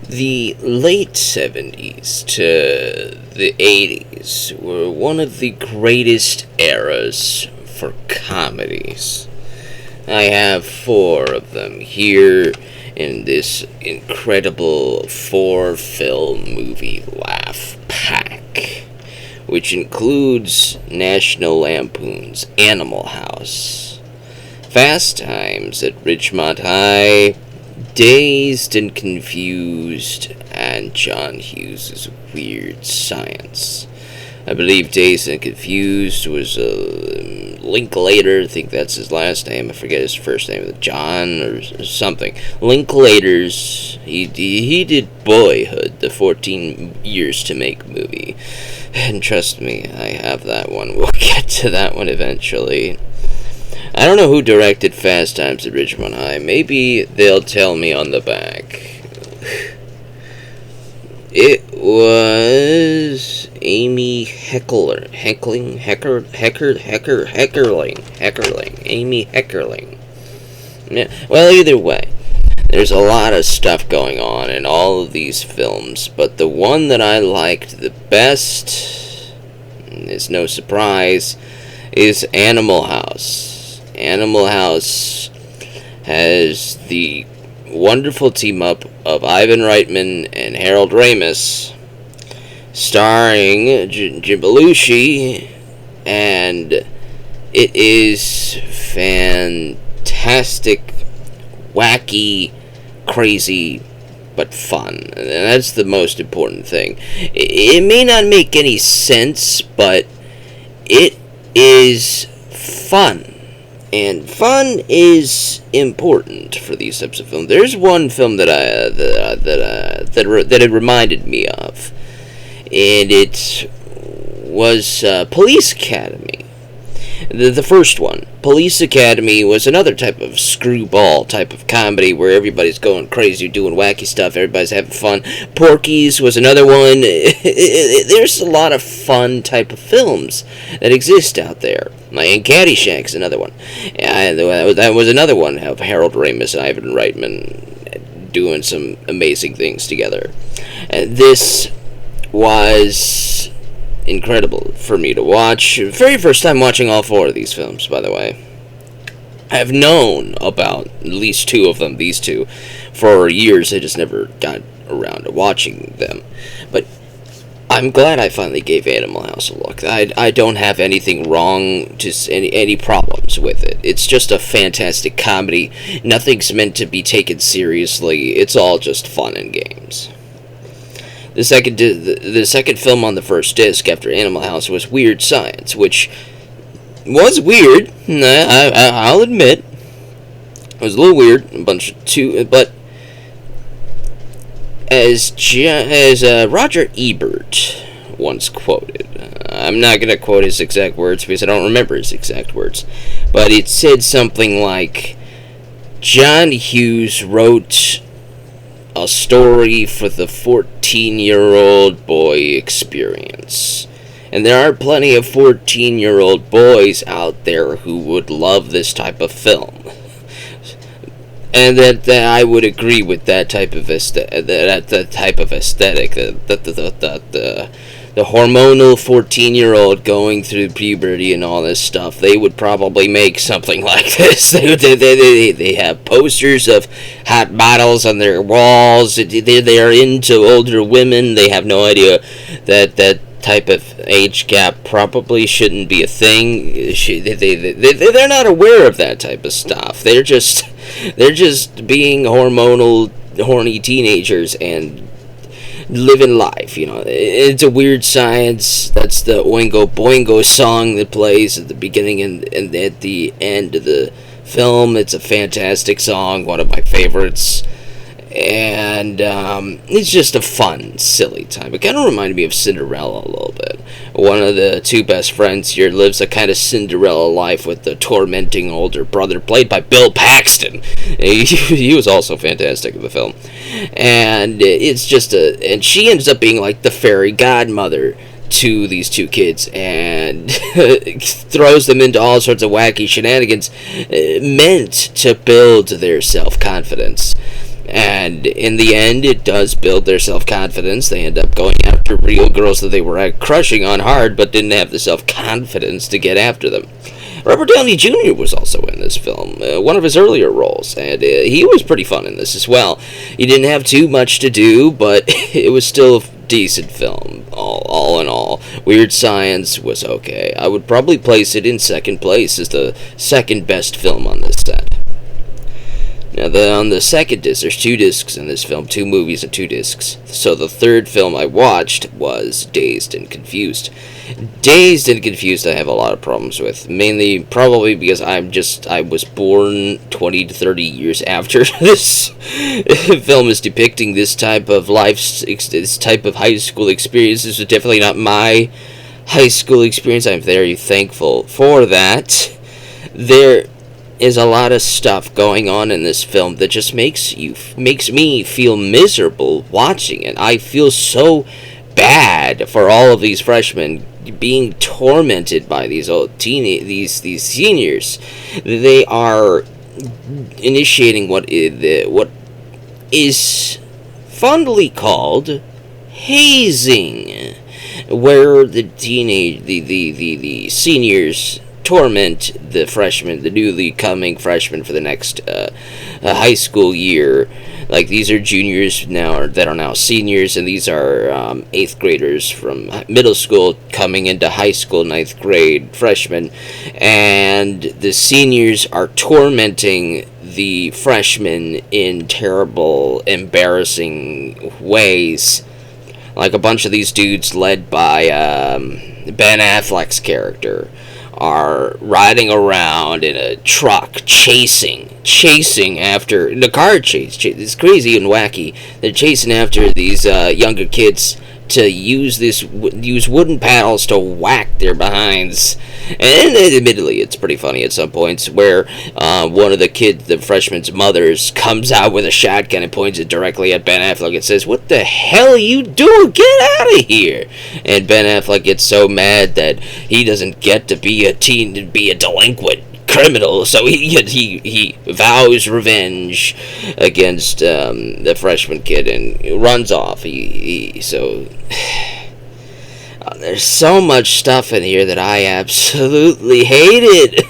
The late 70s to the 80s were one of the greatest eras for comedies. I have four of them here in this incredible four-film movie laugh pack, which includes National Lampoon's Animal House, Fast Times at Ridgemont High, Dazed and Confused, and John Hughes' Weird Science. I believe Dazed and Confused was Linklater. I think that's his last name. I forget his first name. John or something. Linklater's. He did Boyhood, the 14 years to make movie. And trust me, I have that one. We'll get to that one eventually. I don't know who directed Fast Times at Ridgemont High. Maybe they'll tell me on the back. It was Amy Heckerling. Amy Heckerling. Yeah. Well, either way, there's a lot of stuff going on in all of these films, but the one that I liked the best, is no surprise, is Animal House. Animal House has the wonderful team-up of Ivan Reitman and Harold Ramis, starring Jim Belushi, and it is fantastic, wacky, crazy, but fun. And that's the most important thing. It may not make any sense, but it is fun. And fun is important for these types of films. There's one film that it reminded me of, and it was Police Academy. The first one, Police Academy, was another type of screwball type of comedy where everybody's going crazy, doing wacky stuff, everybody's having fun. Porky's was another one. There's a lot of fun type of films that exist out there. And Caddyshack's another one. That was another one of Harold Ramis and Ivan Reitman doing some amazing things together. This was incredible for me to watch. Very first time watching all four of these films, by the way. I've known about at least two of them, these two, for years. I just never got around to watching them. But I'm glad I finally gave Animal House a look. I don't have anything wrong, just any problems with it. It's just a fantastic comedy. Nothing's meant to be taken seriously. It's all just fun and games. The second film on the first disc after Animal House was Weird Science, which was weird. I'll admit, it was a little weird. But as Roger Ebert once quoted, I'm not gonna quote his exact words because I don't remember his exact words, but it said something like, John Hughes wrote a story for the 14-year-old boy experience. And there are plenty of 14-year-old boys out there who would love this type of film. And that I would agree with that type of aesthetic. The hormonal 14-year-old going through puberty and all this stuff, they would probably make something like this. They have posters of hot models on their walls. They are into older women. They have no idea that type of age gap probably shouldn't be a thing. They're not aware of that type of stuff. They're just being hormonal, horny teenagers and living life, It's a Weird Science. That's the Oingo Boingo song that plays at the beginning and at the end of the film. It's a fantastic song, one of my favorites. And it's just a fun, silly time. It kind of reminded me of Cinderella a little bit. One of the two best friends here lives a kind of Cinderella life with the tormenting older brother, played by Bill Paxton. He was also fantastic in the film. And it's just and she ends up being like the fairy godmother to these two kids and throws them into all sorts of wacky shenanigans meant to build their self-confidence. And in the end, it does build their self-confidence. They end up going after real girls that they were crushing on hard, but didn't have the self-confidence to get after them. Robert Downey Jr. was also in this film, one of his earlier roles, and he was pretty fun in this as well. He didn't have too much to do, but it was still a decent film, all in all. Weird Science was okay. I would probably place it in second place as the second best film on this set. Now, on the second disc, there's 2 discs in this film, 2 movies and 2 discs. So the third film I watched was Dazed and Confused. Dazed and Confused I have a lot of problems with, mainly probably because I was born 20 to 30 years after this film is depicting this type of this type of high school experience. This was definitely not my high school experience. I'm very thankful for that. There is a lot of stuff going on in this film that just makes me feel miserable watching it. I feel so bad for all of these freshmen being tormented by these these seniors. They are initiating what is fondly called hazing, where the seniors torment the freshmen, the newly coming freshmen for the next high school year. Like, these are juniors now that are now seniors, and these are 8th graders from middle school coming into high school, 9th grade freshmen, and the seniors are tormenting the freshmen in terrible, embarrassing ways. Like, a bunch of these dudes led by Ben Affleck's character are riding around in a truck chasing after the car chase. It's crazy and wacky. They're chasing after these younger kids to use wooden paddles to whack their behinds. And admittedly, it's pretty funny at some points where one of the freshman's mothers comes out with a shotgun and points it directly at Ben Affleck and says, "What the hell are you doing? Get out of here!" And Ben Affleck gets so mad that he doesn't get to be a delinquent criminal, so he vows revenge against the freshman kid and runs off. There's so much stuff in here that I absolutely hated.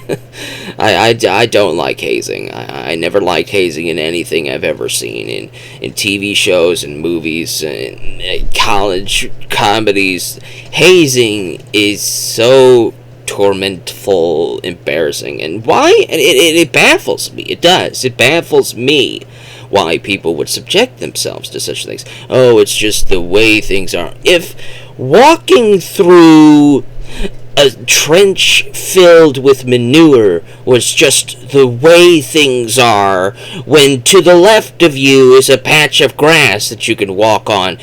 I don't like hazing. I never liked hazing in anything I've ever seen, in TV shows and movies and college comedies. Hazing is so tormentful, embarrassing, and why it baffles me. It does. It baffles me why people would subject themselves to such things. Oh, it's just the way things are. If walking through a trench filled with manure was just the way things are, when to the left of you is a patch of grass that you can walk on,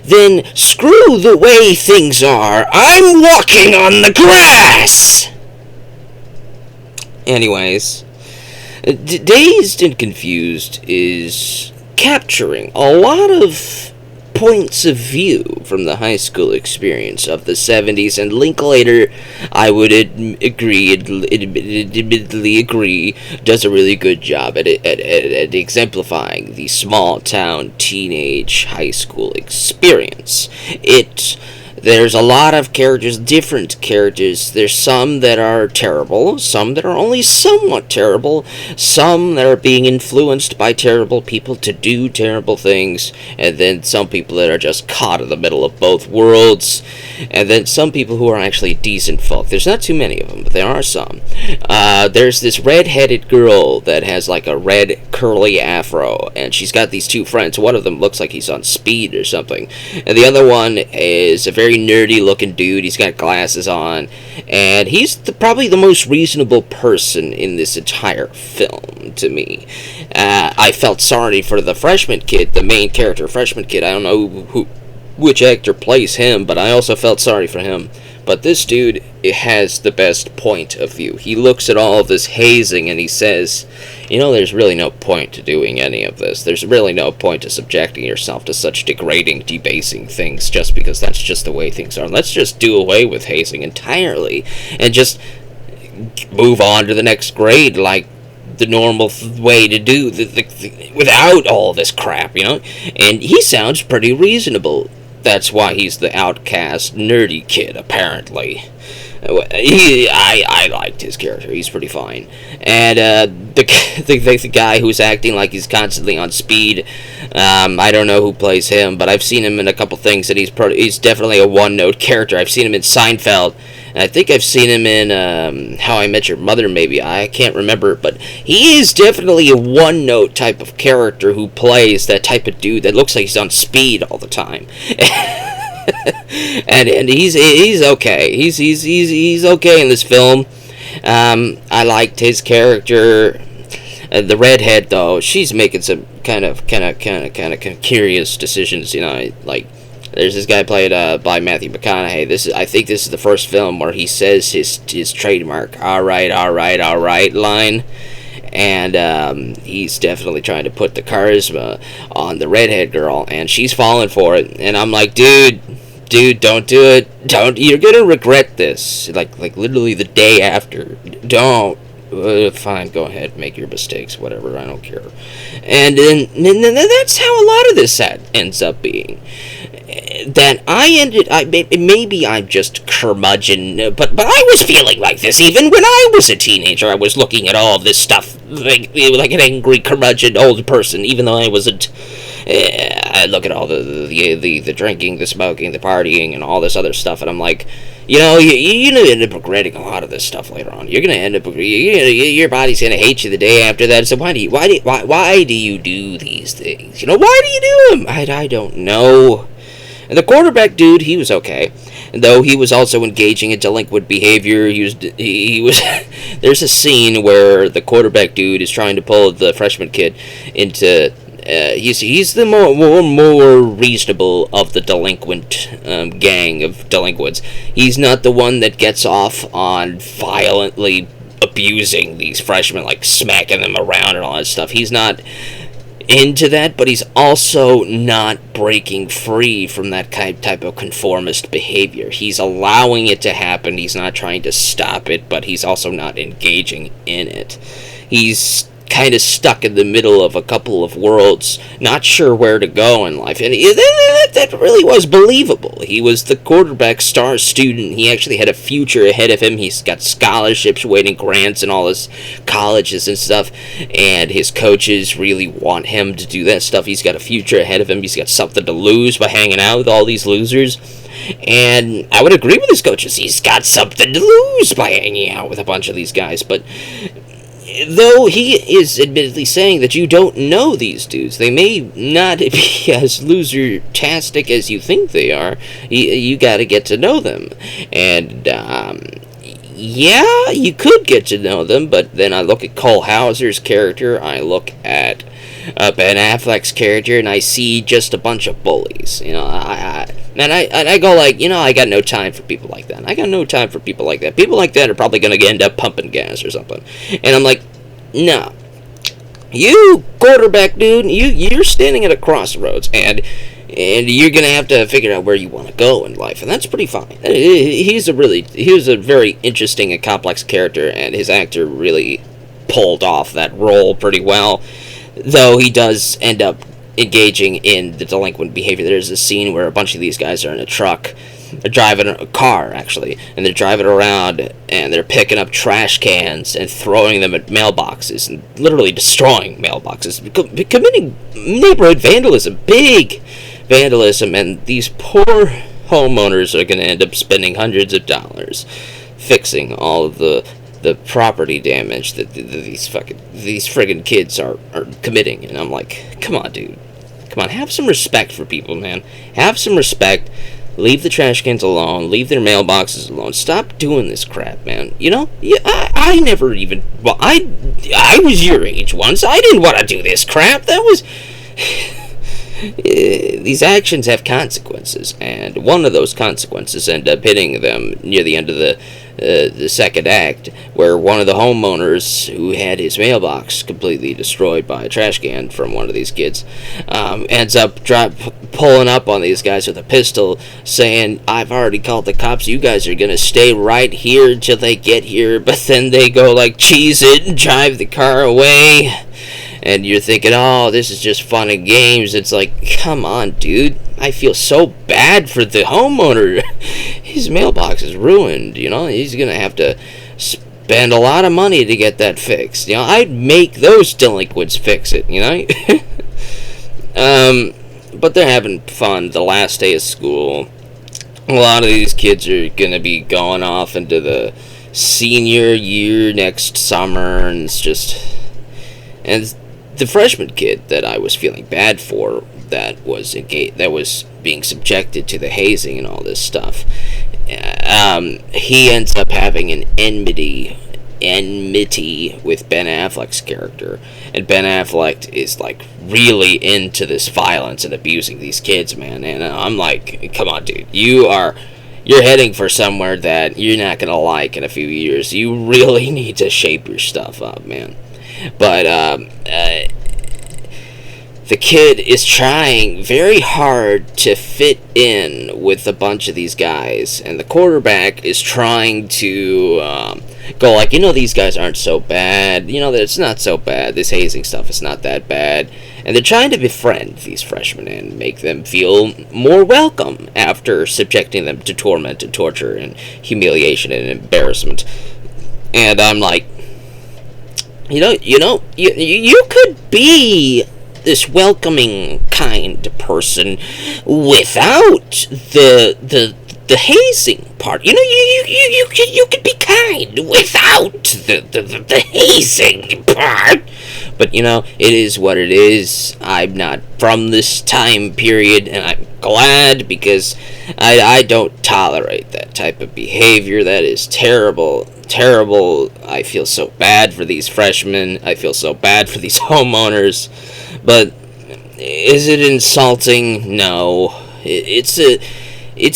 then screw the way things are. I'm walking on the grass! Anyways, Dazed and Confused is capturing a lot of points of view from the high school experience of the 70s, and Linklater, I would admittedly agree, does a really good job at exemplifying the small town teenage high school experience. There's a lot of characters, different characters. There's some that are terrible, some that are only somewhat terrible, some that are being influenced by terrible people to do terrible things, and then some people that are just caught in the middle of both worlds, and then some people who are actually decent folk. There's not too many of them, but there are some. There's this red-headed girl that has like a red curly afro, and she's got these 2 friends. One of them looks like he's on speed or something, and the other one is a very nerdy looking dude. He's got glasses on, and he's probably the most reasonable person in this entire film to me. I felt sorry for the freshman kid, the main character, freshman kid. I don't know which actor plays him, but I also felt sorry for him. But this dude has the best point of view. He looks at all of this hazing and he says, there's really no point to doing any of this. There's really no point to subjecting yourself to such degrading, debasing things just because that's just the way things are. Let's just do away with hazing entirely and just move on to the next grade like the normal way to do without all this crap, And he sounds pretty reasonable. That's why he's the outcast, nerdy kid, apparently. I liked his character. He's pretty fine. And the guy who's acting like he's constantly on speed, I don't know who plays him, but I've seen him in a couple things, and he's definitely a one-note character. I've seen him in Seinfeld, and I think I've seen him in How I Met Your Mother, maybe. I can't remember, but he is definitely a one-note type of character who plays that type of dude that looks like he's on speed all the time. and he's okay. He's okay in this film. I liked his character. The redhead, though, she's making some kind of curious decisions. Like there's this guy played by Matthew McConaughey. I think this is the first film where he says his trademark "all right" line. And he's definitely trying to put the charisma on the redhead girl, and she's falling for it. And I'm like, dude, don't do it. You're gonna regret this. Like literally the day after. Don't. Fine, go ahead, make your mistakes, whatever. I don't care. And then that's how a lot of this ends up being. That maybe I'm just curmudgeon, but I was feeling like this even when I was a teenager. I was looking at all of this stuff like an angry curmudgeon old person, even though I wasn't. I look at all the drinking, the smoking, the partying, and all this other stuff, and I'm like, you're gonna end up regretting a lot of this stuff later on. You're gonna end up, your body's gonna hate you the day after that. So why do you do these things? Why do you do them? I don't know. And the quarterback dude, he was okay, though he was also engaging in delinquent behavior. He was. There's a scene where the quarterback dude is trying to pull the freshman kid into. He's the more reasonable of the delinquent gang of delinquents. He's not the one that gets off on violently abusing these freshmen, like smacking them around and all that stuff. He's not into that, but he's also not breaking free from that type of conformist behavior. He's allowing it to happen. He's not trying to stop it, but he's also not engaging in it. He's kind of stuck in the middle of a couple of worlds, not sure where to go in life, and that really was believable. He was the quarterback star student. He actually had a future ahead of him. He's got scholarships waiting, grants, and all his colleges and stuff, and his coaches really want him to do that stuff. He's got a future ahead of him. He's got something to lose by hanging out with all these losers. And I would agree with his coaches. He's got something to lose by hanging out with a bunch of these guys, but though he is admittedly saying that you don't know these dudes, they may not be as loser-tastic as you think they are. You got to get to know them, and yeah, you could get to know them. But then I look at Cole Hauser's character, I look at Ben Affleck's character, and I see just a bunch of bullies. I go like, I got no time for people like that. I got no time for people like that. People like that are probably going to end up pumping gas or something. And I'm like, no. You quarterback dude, you're standing at a crossroads, and you're going to have to figure out where you want to go in life, and that's pretty fine. He was a very interesting and complex character, and his actor really pulled off that role pretty well, though he does end up engaging in the delinquent behavior. There's a scene where a bunch of these guys are in a truck. They're driving a car, actually, and they're driving around, and they're picking up trash cans and throwing them at mailboxes, and literally destroying mailboxes, committing neighborhood vandalism, big vandalism, and these poor homeowners are going to end up spending hundreds of dollars fixing all of the property damage that these friggin' kids are committing. And I'm like, come on, dude. Come on, have some respect for people, man. Have some respect. Leave the trash cans alone. Leave their mailboxes alone. Stop doing this crap, man. Yeah, I never even... Well, I was your age once. I didn't want to do this crap. That was... These actions have consequences, and one of those consequences end up hitting them near the end of the second act, where one of the homeowners who had his mailbox completely destroyed by a trash can from one of these kids ends up pulling up on these guys with a pistol, saying, "I've already called the cops. You guys are gonna stay right here until they get here." But then they go like cheese it and drive the car away. And you're thinking, oh, this is just fun and games. It's like, come on, dude. I feel so bad for the homeowner. His mailbox is ruined, you know. He's going to have to spend a lot of money to get that fixed. You know, I'd make those delinquents fix it, you know. But they're having fun the last day of school. A lot of these kids are going to be going off into the senior year next summer, and it's just... And the freshman kid that I was feeling bad for, that was being subjected to the hazing and all this stuff, he ends up having an enmity with Ben Affleck's character, and Ben Affleck is like really into this violence and abusing these kids, man. And I'm like, come on, dude, you're heading for somewhere that you're not gonna like in a few years. You really need to shape your stuff up, man. But the kid is trying very hard to fit in with a bunch of these guys, and the quarterback is trying to go like, you know, these guys aren't so bad. You know, that it's not so bad. This hazing stuff is not that bad. And they're trying to befriend these freshmen and make them feel more welcome after subjecting them to torment and torture and humiliation and embarrassment. And I'm like, you could be this welcoming, kind person without the hazing part. You know, you could be kind without the hazing part. But you know, it is what it is. I'm not from this time period, and I'm glad, because I don't tolerate that type of behavior. That is terrible. I feel so bad for these freshmen. I feel so bad for these homeowners. But is it insulting? No. It's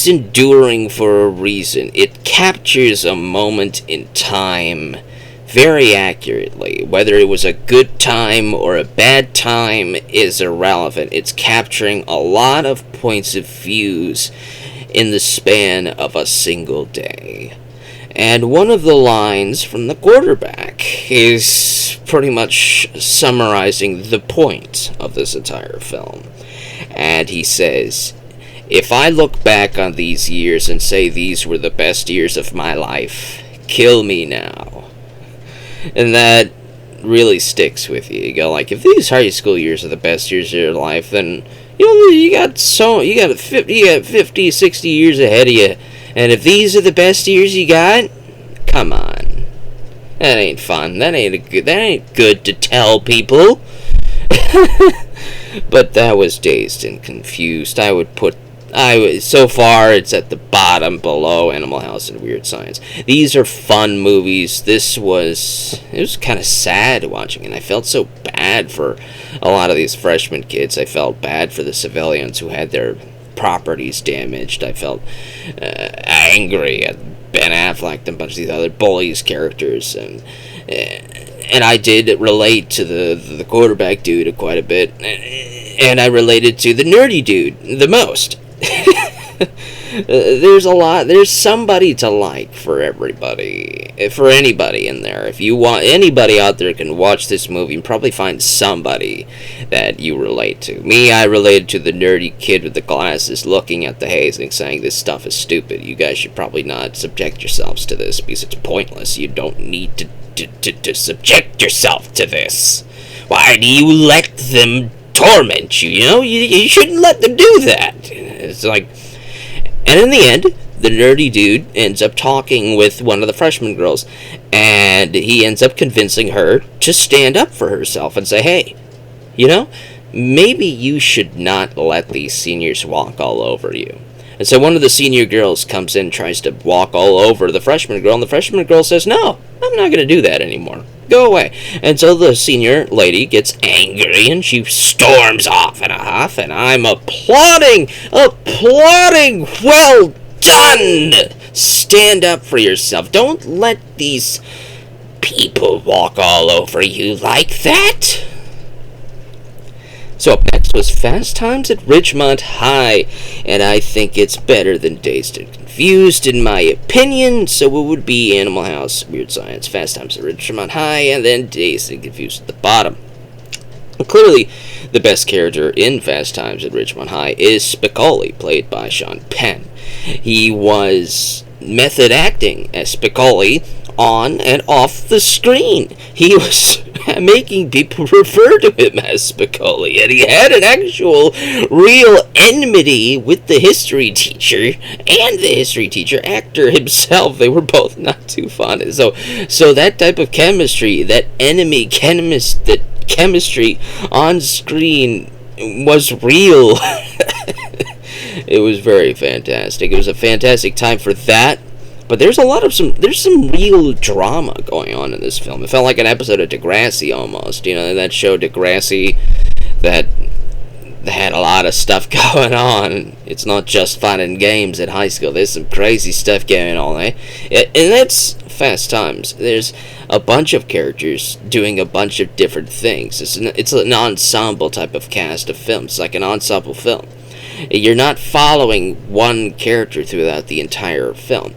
enduring for a reason. It captures a moment in time very accurately. Whether it was a good time or a bad time is irrelevant. It's capturing a lot of points of views in the span of a single day. And one of the lines from the quarterback is pretty much summarizing the point of this entire film. And he says, "If I look back on these years and say these were the best years of my life, kill me now." And that really sticks with you. You go like, if these high school years are the best years of your life, then you got 50, 60 years ahead of you. And if these are the best years you got, come on. That ain't fun. That ain't good to tell people. But that was Dazed and Confused. So far it's at the bottom below Animal House and Weird Science. These are fun movies. It was kind of sad watching, and I felt so bad for a lot of these freshman kids. I felt bad for the civilians who had their properties damaged. I felt angry at Ben Affleck and a bunch of these other bullies characters, and I did relate to the quarterback dude quite a bit, and I related to the nerdy dude the most. There's somebody to like for everybody, for anybody in there. If you want, anybody out there can watch this movie and probably find somebody that you relate to. Me, I related to the nerdy kid with the glasses looking at the hazing saying, "This stuff is stupid. You guys should probably not subject yourselves to this because it's pointless. You don't need to subject yourself to this. Why do you let them torment you? You know, you shouldn't let them do that." It's like, and in the end, the nerdy dude ends up talking with one of the freshman girls, and he ends up convincing her to stand up for herself and say, "Hey, you know, maybe you should not let these seniors walk all over you." And so one of the senior girls comes in, tries to walk all over the freshman girl, and the freshman girl says, "No, I'm not going to do that anymore. Go away." And so the senior lady gets angry, and she storms off in a huff, and I'm applauding, well done, stand up for yourself. Don't let these people walk all over you like that. So up next was Fast Times at Ridgemont High, and I think it's better than Dazed and Confused in my opinion, so it would be Animal House, Weird Science, Fast Times at Ridgemont High, and then Dazed and Confused at the bottom. Clearly, the best character in Fast Times at Ridgemont High is Spicoli, played by Sean Penn. He was method acting as Spicoli on and off the screen. He was making people refer to him as Spicoli, and he had an actual real enmity with the history teacher and the history teacher actor himself. They were both not too fond. So that type of chemistry, that enemy chemistry on screen was real. It was very fantastic. It was a fantastic time for that. But there's some real drama going on in this film. It felt like an episode of Degrassi almost. You know, that show Degrassi that had a lot of stuff going on. It's not just fun and games at high school. There's some crazy stuff going on, eh? And that's Fast Times. There's a bunch of characters doing a bunch of different things. It's an ensemble type of cast of films. It's like an ensemble film. You're not following one character throughout the entire film.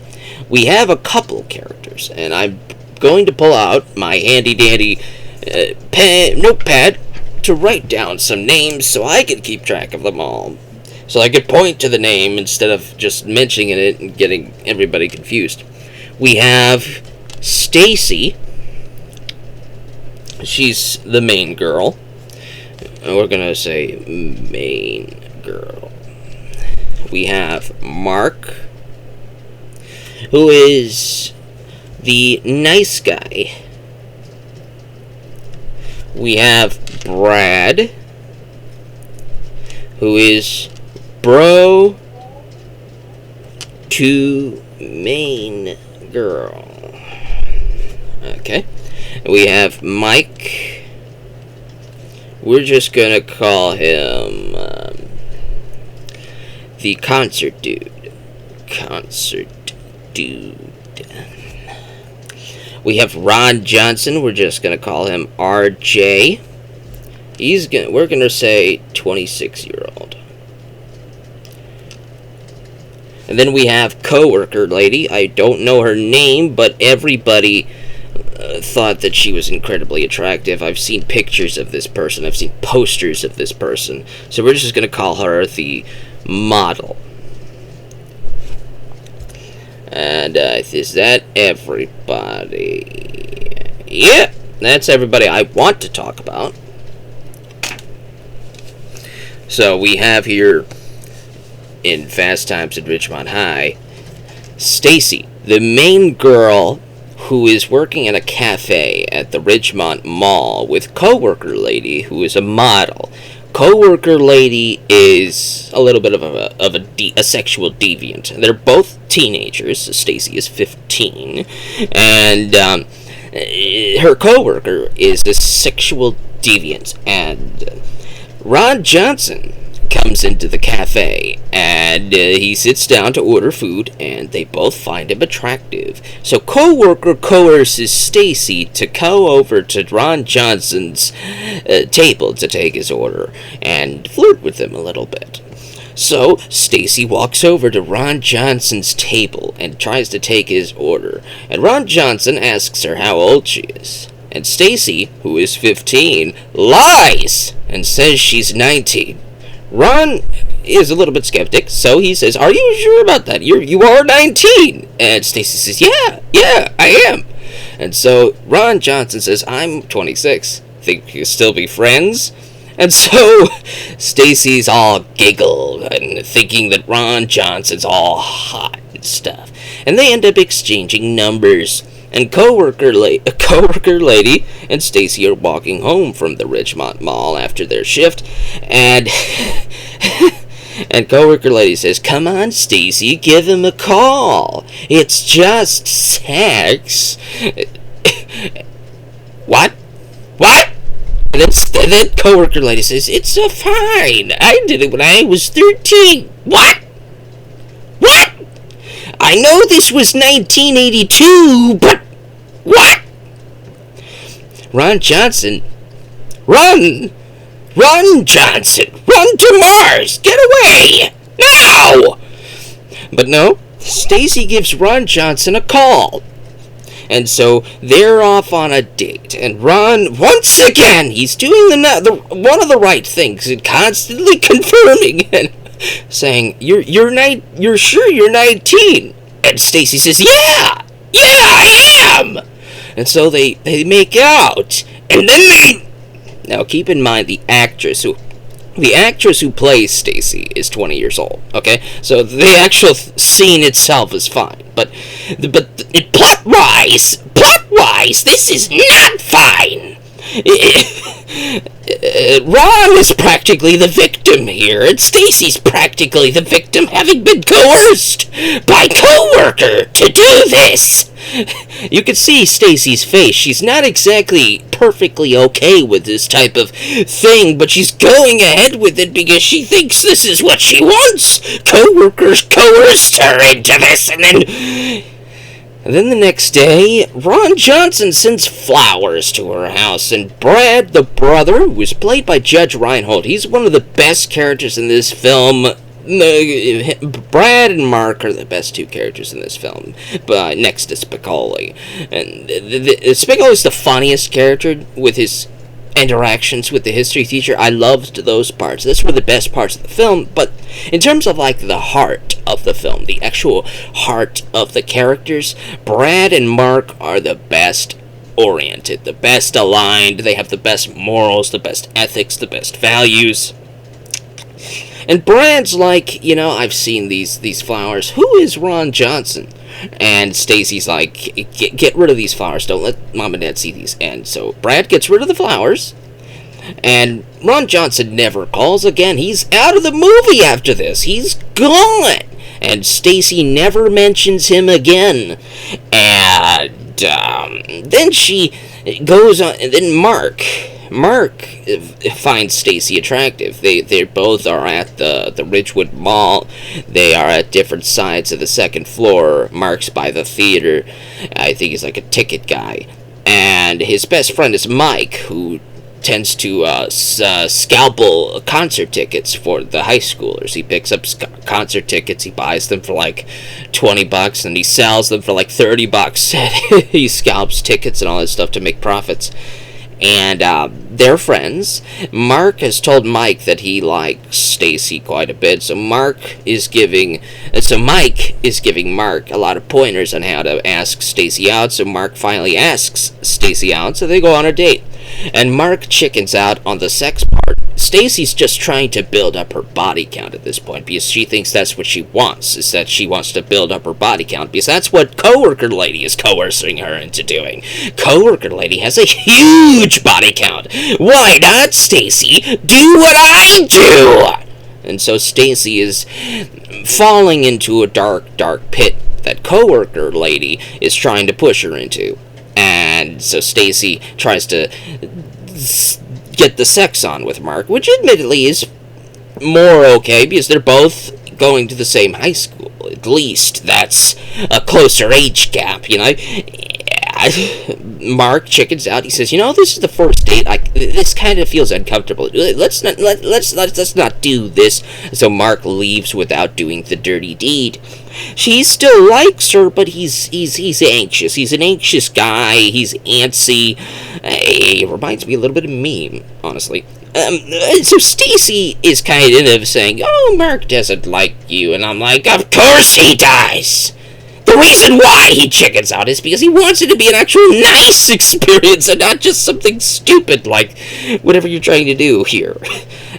We have a couple characters, and I'm going to pull out my handy-dandy notepad to write down some names so I can keep track of them all. So I could point to the name instead of just mentioning it and getting everybody confused. We have Stacy. She's the main girl. We're going to say main girl. We have Mark, who is the nice guy. We have Brad, who is bro to main girl. Okay. We have Mike. We're just gonna call him the concert dude. We have Ron Johnson. We're just gonna call him RJ. We're gonna say 26-year-old. And then we have coworker lady. I don't know her name, but everybody thought that she was incredibly attractive. I've seen pictures of this person. I've seen posters of this person. So we're just gonna call her the model. And is that everybody? Yeah, that's everybody I want to talk about. So we have here in Fast Times at Ridgemont High, Stacy, the main girl who is working in a cafe at the Ridgemont Mall with coworker lady who is a model. Coworker lady is a little bit of a sexual deviant. They're both teenagers. Stacy is 15, and her coworker is a sexual deviant. And Ron Johnson comes into the cafe, and he sits down to order food, and they both find him attractive. So coworker coerces Stacy to go over to Ron Johnson's table to take his order and flirt with him a little bit. So Stacy walks over to Ron Johnson's table and tries to take his order, and Ron Johnson asks her how old she is. And Stacy, who is 15, lies and says she's 19. Ron is a little bit skeptic, so he says, "Are you sure about that? You are 19." And Stacy says, Yeah, I am. And so Ron Johnson says, "I'm 26. Think we can still be friends?" And so Stacy's all giggle and thinking that Ron Johnson's all hot and stuff. And they end up exchanging numbers. And coworker lady and Stacy are walking home from the Ridgemont Mall after their shift, and and coworker lady says, "Come on, Stacy, give him a call. It's just sex." What? And then coworker lady says, "It's a fine. I did it when I was 13. What? I know this was 1982, but what? Ron Johnson, run! Run, Johnson! Run to Mars! Get away! Now! But no, Stacy gives Ron Johnson a call. And so they're off on a date, and Ron, once again, he's doing the one of the right things, and constantly confirming and saying, "You're sure you're 19?" And Stacy says, "Yeah, I am." And so they make out, and then now keep in mind the actress who plays Stacy is 20 years old. Okay, so the actual scene itself is fine, but plot wise, this is not fine. Ron is practically the victim here, and Stacy's practically the victim, having been coerced by coworker to do this. You can see Stacy's face. She's not exactly perfectly okay with this type of thing, but she's going ahead with it because she thinks this is what she wants. Coworkers coerced her into this, and then the next day, Ron Johnson sends flowers to her house, and Brad, the brother, who was played by Judge Reinhold, he's one of the best characters in this film. Brad and Mark are the best two characters in this film, next to Spicoli. And Spicoli's the funniest character with his interactions with the history teacher. I loved those parts. Those were the best parts of the film, but in terms of like the heart of the film, the actual heart of the characters, Brad and Mark are the best oriented, the best aligned. They have the best morals, the best ethics, the best values. And Brad's like, I've seen these flowers. Who is Ron Johnson? And Stacy's like, get rid of these flowers. Don't let Mom and Dad see these. And so Brad gets rid of the flowers. And Ron Johnson never calls again. He's out of the movie after this. He's gone. And Stacy never mentions him again. And then she goes on. And then Mark finds Stacy attractive. They both are at the Ridgemont Mall. They are at different sides of the second floor. Mark's by the theater. I think he's like a ticket guy. And his best friend is Mike, who tends to scalpel concert tickets for the high schoolers. He picks up concert tickets, he buys them for like $20, and he sells them for like $30. He scalps tickets and all that stuff to make profits. And they're friends. Mark has told Mike that he likes Stacy quite a bit, so Mike is giving Mark a lot of pointers on how to ask Stacy out. So Mark finally asks Stacy out, so they go on a date. And Mark chickens out on the sex part. Stacy's just trying to build up her body count at this point, because she thinks that's what she wants, is that she wants to build up her body count, because that's what Coworker Lady is coercing her into doing. Coworker Lady has a huge body count. Why not, Stacy? Do what I do! And so Stacy is falling into a dark, dark pit that Coworker Lady is trying to push her into. And so Stacy tries to get the sex on with Mark, which admittedly is more okay because they're both going to the same high school. At least that's a closer age gap, Mark chickens out. He says, this is the first date. This kind of feels uncomfortable. Let's not do this. So Mark leaves without doing the dirty deed. She still likes her, but he's anxious. He's an anxious guy. He's antsy. It reminds me a little bit of me, honestly. So Stacy is kind of saying, "Oh, Mark doesn't like you," and I'm like, "Of course he does." The reason why he chickens out is because he wants it to be an actual nice experience and not just something stupid like whatever you're trying to do here.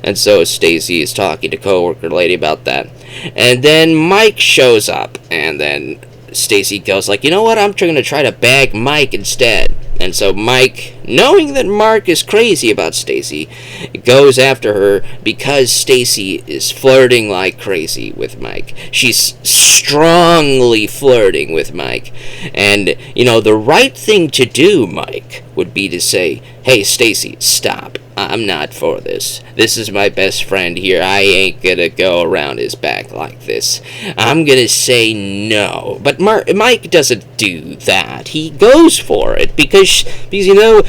And so Stacy is talking to Coworker Lady about that. And then Mike shows up, and then Stacy goes like, "You know what? I'm going to try to bag Mike instead." And so Mike, knowing that Mark is crazy about Stacy, goes after her because Stacy is flirting like crazy with Mike. She's strongly flirting with Mike. And, the right thing to do, Mike, would be to say, "Hey, Stacy, stop. I'm not for this. This is my best friend here. I ain't gonna go around his back like this. I'm gonna say no. But Mike doesn't do that. He goes for it because you know,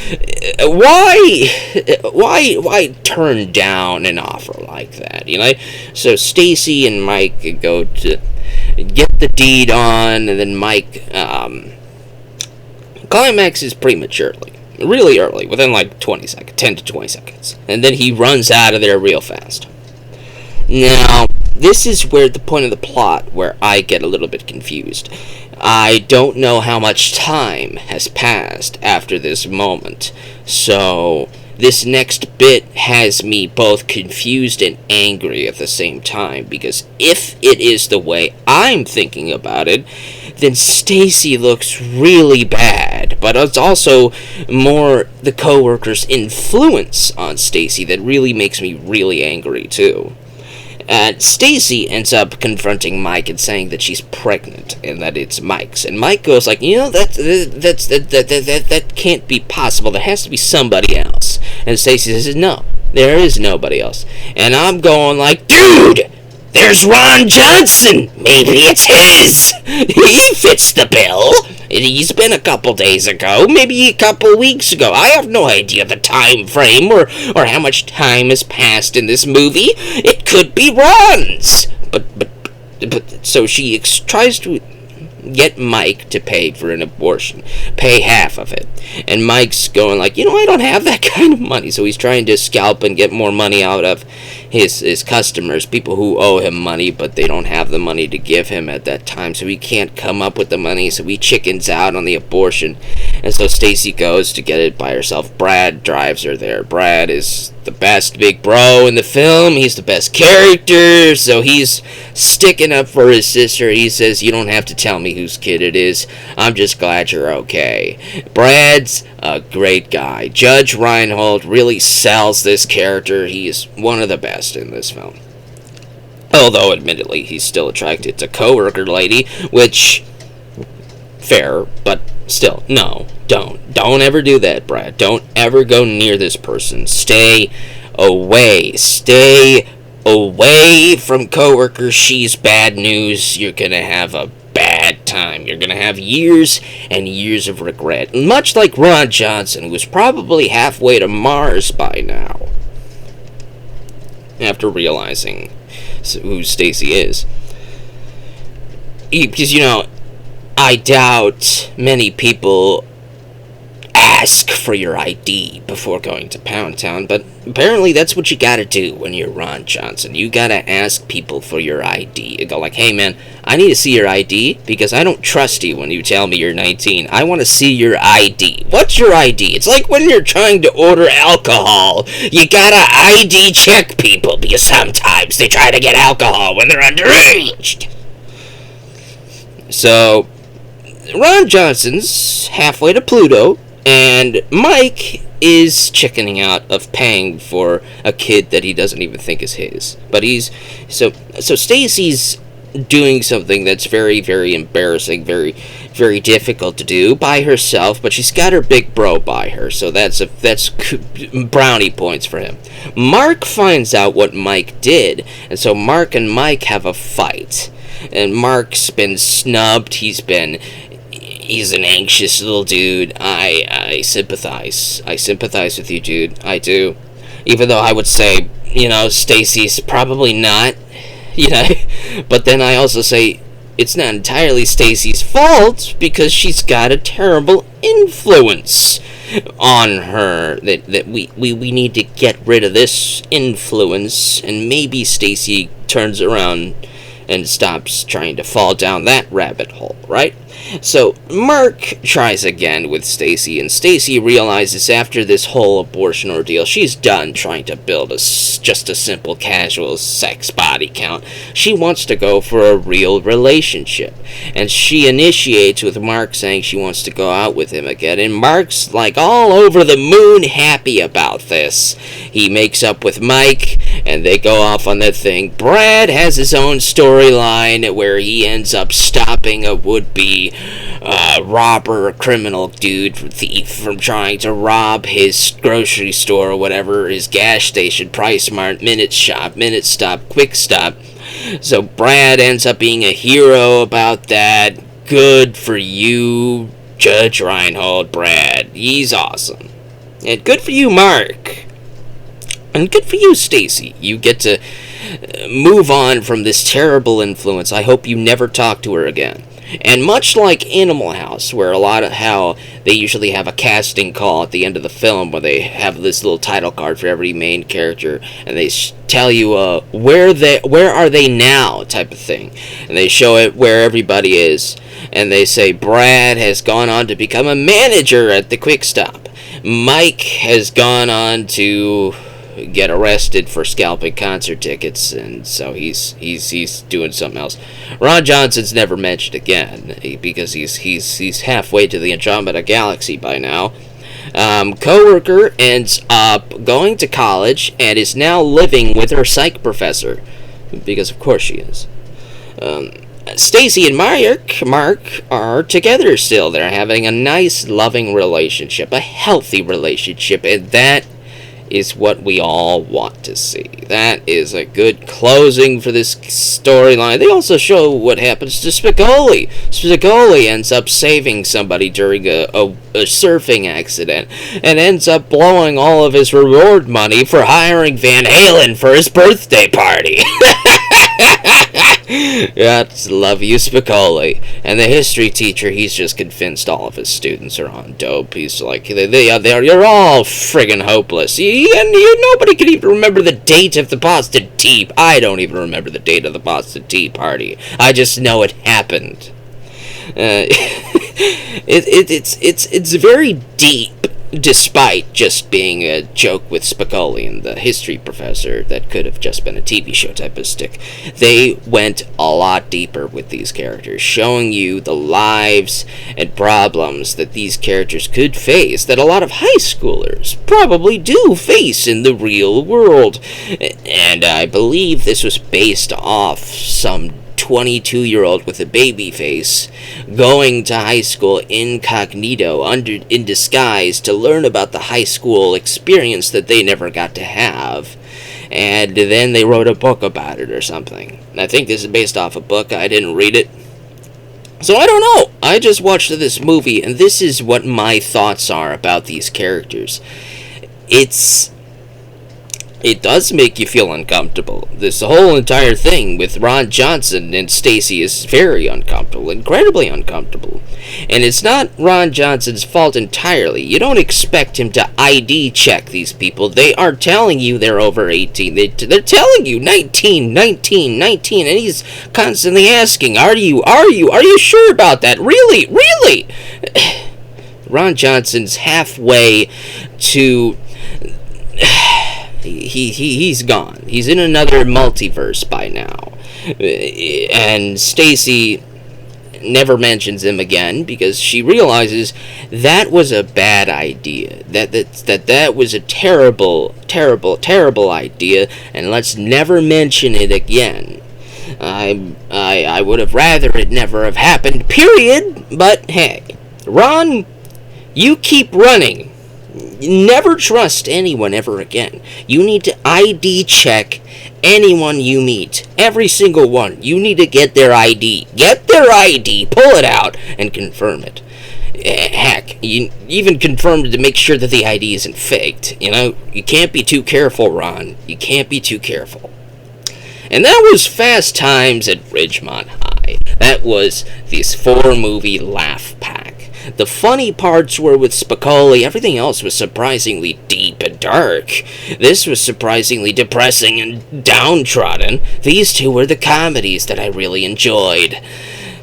why turn down an offer like that? You know. So Stacy and Mike go to get the deed on, and then Mike climaxes prematurely. Really early, within like 20 seconds, 10 to 20 seconds. And then he runs out of there real fast. Now, this is where the point of the plot where I get a little bit confused. I don't know how much time has passed after this moment. So, this next bit has me both confused and angry at the same time. Because if it is the way I'm thinking about it, then Stacy looks really bad, but it's also more the coworker's influence on Stacy that really makes me really angry too. Stacy ends up confronting Mike and saying that she's pregnant and that it's Mike's, and Mike goes like, you know, that can't be possible. There has to be somebody else. And Stacy says, no, there is nobody else. And I'm going like, dude! There's Ron Johnson! Maybe it's his! He fits the bill! He's been a couple days ago, maybe a couple weeks ago. I have no idea the time frame or how much time has passed in this movie. It could be Ron's! But so she tries to get Mike to pay for an abortion. Pay half of it. And Mike's going like, you know, I don't have that kind of money. So he's trying to scalp and get more money out of his customers, people who owe him money, but they don't have the money to give him at that time. So he can't come up with the money, so he chickens out on the abortion. And so Stacy goes to get it by herself. Brad drives her there. Brad is the best big bro in the film. He's the best character, so he's sticking up for his sister. He says, you don't have to tell me whose kid it is. I'm just glad you're okay. Brad's a great guy. Judge Reinhold really sells this character. He's one of the best in this film. Although, admittedly, he's still attracted to coworker lady, which, fair, but still, no, don't ever do that, Brad. Don't ever go near this person. Stay away from coworkers. She's bad news. You're gonna have a bad time. You're gonna have years and years of regret, much like Ron Johnson, who was probably halfway to Mars by now after realizing who Stacy is. Because, you know, I doubt many people ask for your ID before going to Pound Town, but apparently that's what you gotta do when you're Ron Johnson. You gotta ask people for your ID. You go like, hey man, I need to see your ID because I don't trust you when you tell me you're 19. I want to see your ID. What's your ID? It's like when you're trying to order alcohol. You gotta ID check people because sometimes they try to get alcohol when they're underage. So, Ron Johnson's halfway to Pluto, and Mike is chickening out of paying for a kid that he doesn't even think is his. But so Stacy's doing something that's very, very embarrassing, very, very difficult to do by herself, but she's got her big bro by her, so that's brownie points for him. Mark finds out what Mike did, and so Mark and Mike have a fight. And Mark's been snubbed, he's an anxious little dude. I sympathize. I sympathize with you, dude. I do. Even though I would say, you know, Stacy's probably not, you know. But then I also say, it's not entirely Stacy's fault, because she's got a terrible influence on her. That we need to get rid of this influence, and maybe Stacy turns around and stops trying to fall down that rabbit hole, right? So Mark tries again with Stacy, and Stacy realizes after this whole abortion ordeal, she's done trying to build just a simple casual sex body count. She wants to go for a real relationship, and she initiates with Mark saying she wants to go out with him again, and Mark's like all over the moon happy about this. He makes up with Mike, and they go off on their thing. Brad has his own storyline where he ends up stopping a would-be the robber, criminal dude, thief from trying to rob his grocery store or whatever, his gas station, Price Mart, Minute Stop, Quick Stop. So Brad ends up being a hero about that. Good for you, Judge Reinhold, Brad. He's awesome. And good for you, Mark. And good for you, Stacy. You get to move on from this terrible influence. I hope you never talk to her again. And much like Animal House, where a lot of how they usually have a casting call at the end of the film where they have this little title card for every main character, and they tell you where are they now type of thing, and they show it where everybody is, and they say Brad has gone on to become a manager at the Quick Stop. Mike has gone on to get arrested for scalping concert tickets, and so he's doing something else. Ron Johnson's never mentioned again because he's halfway to the Andromeda Galaxy by now. Coworker ends up going to college and is now living with her psych professor, because of course she is. Stacy and Mark are together still. They're having a nice, loving relationship, a healthy relationship, and that is what we all want to see. That is a good closing for this storyline. They also show what happens to Spicoli. Spicoli ends up saving somebody during a surfing accident and ends up blowing all of his reward money for hiring Van Halen for his birthday party. Yes, love you, Spicoli. And the history teacher, he's just convinced all of his students are on dope. He's like, you're all friggin' hopeless. Nobody can even remember the date of the Boston Tea. I don't even remember the date of the Boston Tea Party. I just know it happened. It's very deep, despite just being a joke with Spicoli and the history professor that could have just been a TV show type of stick. They went a lot deeper with these characters, showing you the lives and problems that these characters could face, that a lot of high schoolers probably do face in the real world. And I believe this was based off some 22-year-old with a baby face going to high school incognito, in disguise, to learn about the high school experience that they never got to have. And then they wrote a book about it or something. I think this is based off a book. I didn't read it, so I don't know. I just watched this movie, and this is what my thoughts are about these characters. It does make you feel uncomfortable. This whole entire thing with Ron Johnson and Stacy is very uncomfortable, incredibly uncomfortable. And it's not Ron Johnson's fault entirely. You don't expect him to ID check these people. They are telling you they're over 18. They're telling you 19, and he's constantly asking, are you sure about that? Really? Ron Johnson's halfway to... He's gone. He's in another multiverse by now. And Stacy never mentions him again because she realizes that was a bad idea. That was a terrible idea, and let's never mention it again. I would have rather it never have happened, period. But hey, Ron, you keep running. Never trust anyone ever again. You need to ID check anyone you meet. Every single one. You need to get their ID. Get their ID, pull it out, and confirm it. Heck, you even confirm it to make sure that the ID isn't faked. You can't be too careful, Ron. You can't be too careful. And that was Fast Times at Ridgemont High. That was this 4-movie laugh pack. The funny parts were with Spicoli. Everything else was surprisingly deep and dark. This was surprisingly depressing and downtrodden. These two were the comedies that I really enjoyed.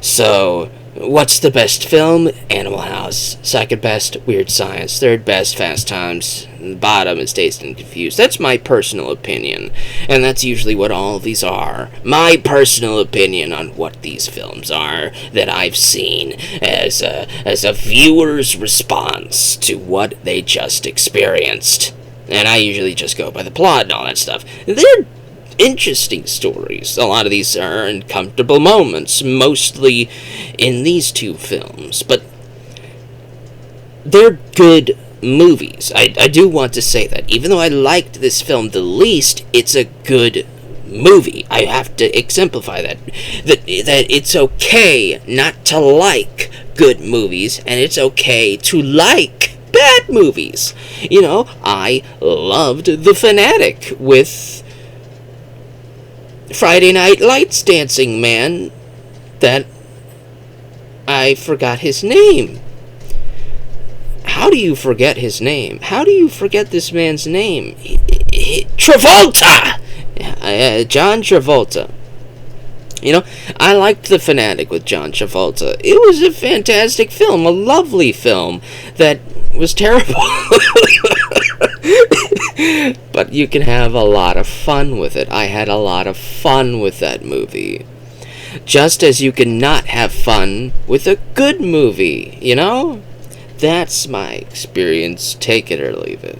So, what's the best film? Animal House. Second best, Weird Science. Third best, Fast Times. Bottom is Dazed and Confused. That's my personal opinion, and that's usually what all of these are. My personal opinion on what these films are that I've seen as a viewer's response to what they just experienced. And I usually just go by the plot and all that stuff. interesting stories. A lot of these are uncomfortable moments, mostly in these two films, but they're good movies. I do want to say that. Even though I liked this film the least, it's a good movie. I have to exemplify that. That it's okay not to like good movies, and it's okay to like bad movies. You know, I loved The Fanatic with Friday Night Lights dancing man that I forgot his name. How do you forget his name? How do you forget this man's name? Travolta! John Travolta. You know, I liked The Fanatic with John Travolta. It was a fantastic film, a lovely film that was terrible. But you can have a lot of fun with it. I had a lot of fun with that movie. Just as you can not have fun with a good movie, you know? That's my experience. Take it or leave it.